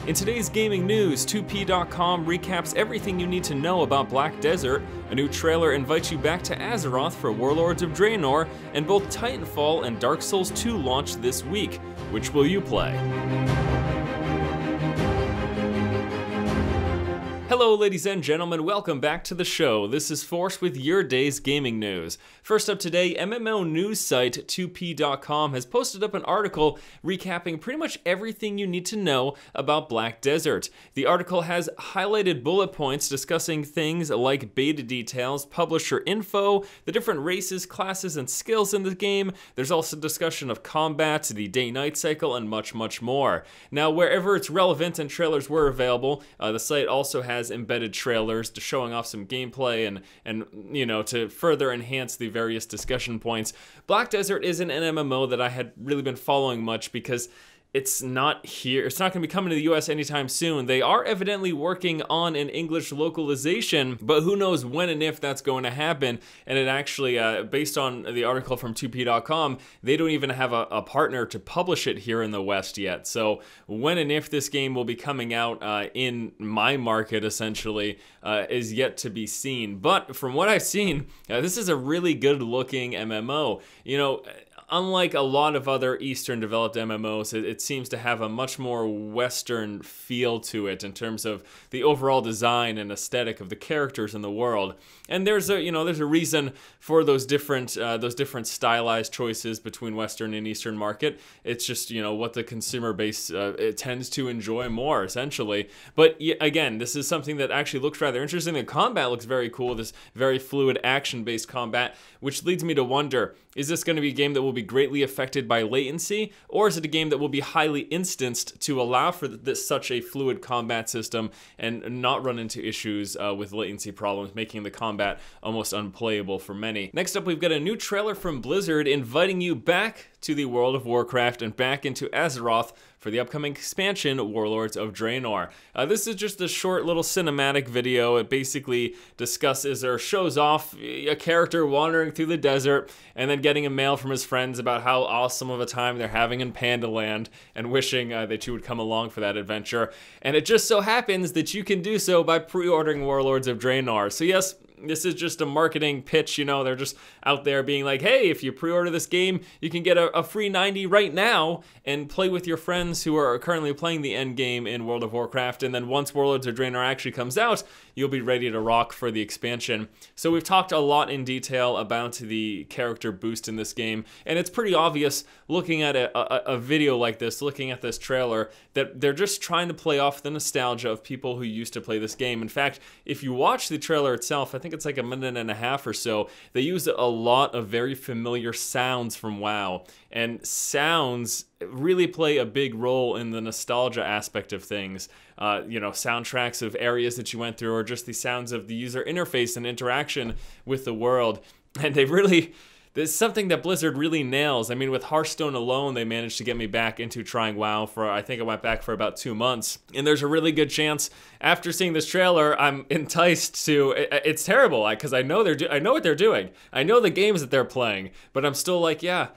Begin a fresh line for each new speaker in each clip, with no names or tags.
In today's gaming news, 2p.com recaps everything you need to know about Black Desert, a new trailer invites you back to Azeroth for Warlords of Draenor, and both Titanfall and Dark Souls 2 launch this week. Which will you play? Hello ladies and gentlemen, welcome back to the show. This is Force with your day's gaming news. First up today, MMO news site 2p.com has posted up an article recapping pretty much everything you need to know about Black Desert. The article has highlighted bullet points discussing things like beta details, publisher info, the different races, classes, and skills in the game. There's also discussion of combat, the day-night cycle, and much, much more. Now, wherever it's relevant and trailers were available, the site also has embedded trailers to showing off some gameplay and you know, to further enhance the various discussion points. Black Desert isn't an MMO that I had really been following much because it's not here. It's not going to be coming to the US anytime soon. They are evidently working on an English localization, but who knows when and if that's going to happen. And it actually, based on the article from 2p.com, they don't even have a partner to publish it here in the West yet. So when and if this game will be coming out in my market, essentially, is yet to be seen. But from what I've seen, this is a really good looking MMO. You know, unlike a lot of other Eastern developed MMOs, it seems to have a much more Western feel to it in terms of the overall design and aesthetic of the characters in the world. And there's a reason for those different stylized choices between Western and Eastern market. It's just, you know, what the consumer base it tends to enjoy more, essentially. But again, this is something that actually looks rather interesting. The combat looks very cool. This very fluid action-based combat, which leads me to wonder, is this going to be a game that will be greatly affected by latency, or is it a game that will be highly instanced to allow for such a fluid combat system and not run into issues with latency problems, making the combat almost unplayable for many? Next up, we've got a new trailer from Blizzard inviting you back to the World of Warcraft and back into Azeroth for the upcoming expansion, Warlords of Draenor. This is just a short little cinematic video. It basically discusses or shows off a character wandering through the desert and then getting a mail from his friends about how awesome of a time they're having in Panda Land and wishing that you would come along for that adventure. And it just so happens that you can do so by pre-ordering Warlords of Draenor. So yes, this is just a marketing pitch, you know, they're just out there being like, hey, if you pre-order this game, you can get a free 90 right now and play with your friends who are currently playing the end game in World of Warcraft, and then once Warlords of Draenor actually comes out, you'll be ready to rock for the expansion. So we've talked a lot in detail about the character boost in this game, and it's pretty obvious looking at a video like this, looking at this trailer, that they're just trying to play off the nostalgia of people who used to play this game. In fact, if you watch the trailer itself, I think it's like a minute and a half or so, they use a lot of very familiar sounds from WoW, and sounds really play a big role in the nostalgia aspect of things. You know, soundtracks of areas that you went through, or just the sounds of the user interface and interaction with the world. And there's something that Blizzard really nails. I mean, with Hearthstone alone, they managed to get me back into trying WoW for, I think I went back for about 2 months. And there's a really good chance, after seeing this trailer, I'm enticed to, it's terrible, because I know I know what they're doing. I know the games that they're playing, but I'm still like, yeah,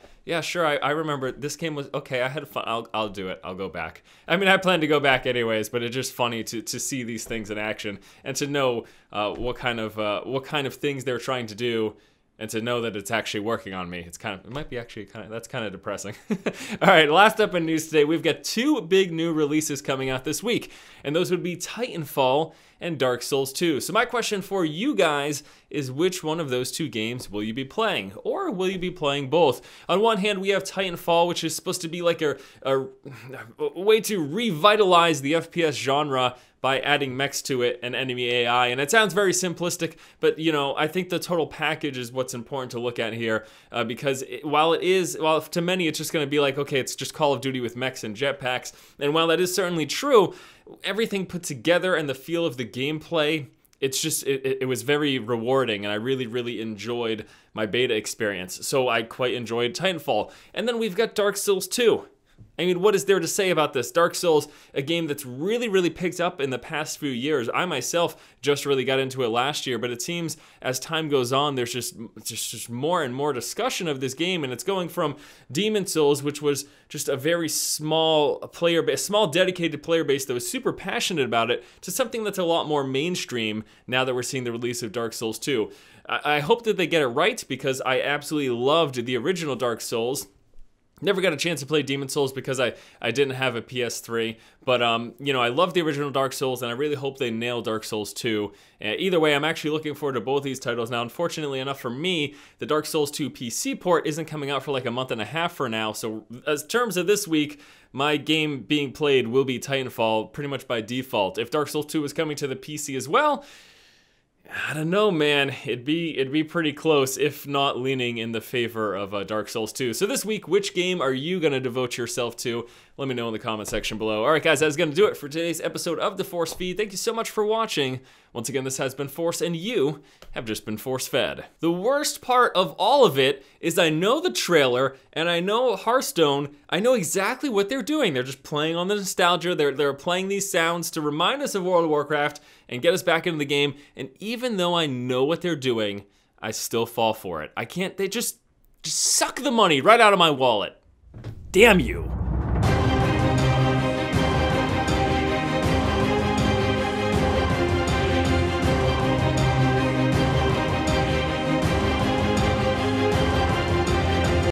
sure, I remember this game was, okay, I had fun, I'll do it, I'll go back. I mean, I plan to go back anyways, but it's just funny to see these things in action and to know what kind of things they're trying to do, and to know that it's actually working on me. It might be actually that's kind of depressing. All right, last up in news today, we've got 2 big new releases coming out this week, and those would be Titanfall and Dark Souls 2. So my question for you guys is, which one of those 2 games will you be playing? Or will you be playing both? On one hand, we have Titanfall, which is supposed to be like a way to revitalize the FPS genre by adding mechs to it and enemy AI. And it sounds very simplistic, but you know, I think the total package is what's important to look at here, because while to many it's just gonna be like, okay, it's just Call of Duty with mechs and jetpacks, and while that is certainly true, everything put together and the feel of the gameplay, it was very rewarding, and I really enjoyed my beta experience. So I quite enjoyed Titanfall. And then we've got Dark Souls 2. I mean, what is there to say about this? Dark Souls, a game that's really, really picked up in the past few years. I myself just really got into it last year, but it seems as time goes on, there's just more and more discussion of this game, and it's going from Demon Souls, which was just a very small player base, small dedicated player base that was super passionate about it, to something that's a lot more mainstream now that we're seeing the release of Dark Souls 2. I hope that they get it right, because I absolutely loved the original Dark Souls. Never got a chance to play Demon Souls because I didn't have a PS3, but you know, I love the original Dark Souls, and I really hope they nail Dark Souls 2. Either way, I'm actually looking forward to both these titles. Now, unfortunately enough for me, the Dark Souls 2 PC port isn't coming out for like a month and a half for now, so as terms of this week, my game being played will be Titanfall pretty much by default. If Dark Souls 2 is coming to the PC as well, I don't know, man. It'd be pretty close, if not leaning in the favor of Dark Souls 2. So this week, which game are you going to devote yourself to? Let me know in the comment section below. All right, guys, that's going to do it for today's episode of The Force Feed. Thank you so much for watching. Once again, this has been Force, and you have just been force-fed. The worst part of all of it is I know the trailer, and I know Hearthstone. I know exactly what they're doing. They're just playing on the nostalgia. They're playing these sounds to remind us of World of Warcraft and get us back into the game. And even though I know what they're doing, I still fall for it. I can't, they just suck the money right out of my wallet. Damn you.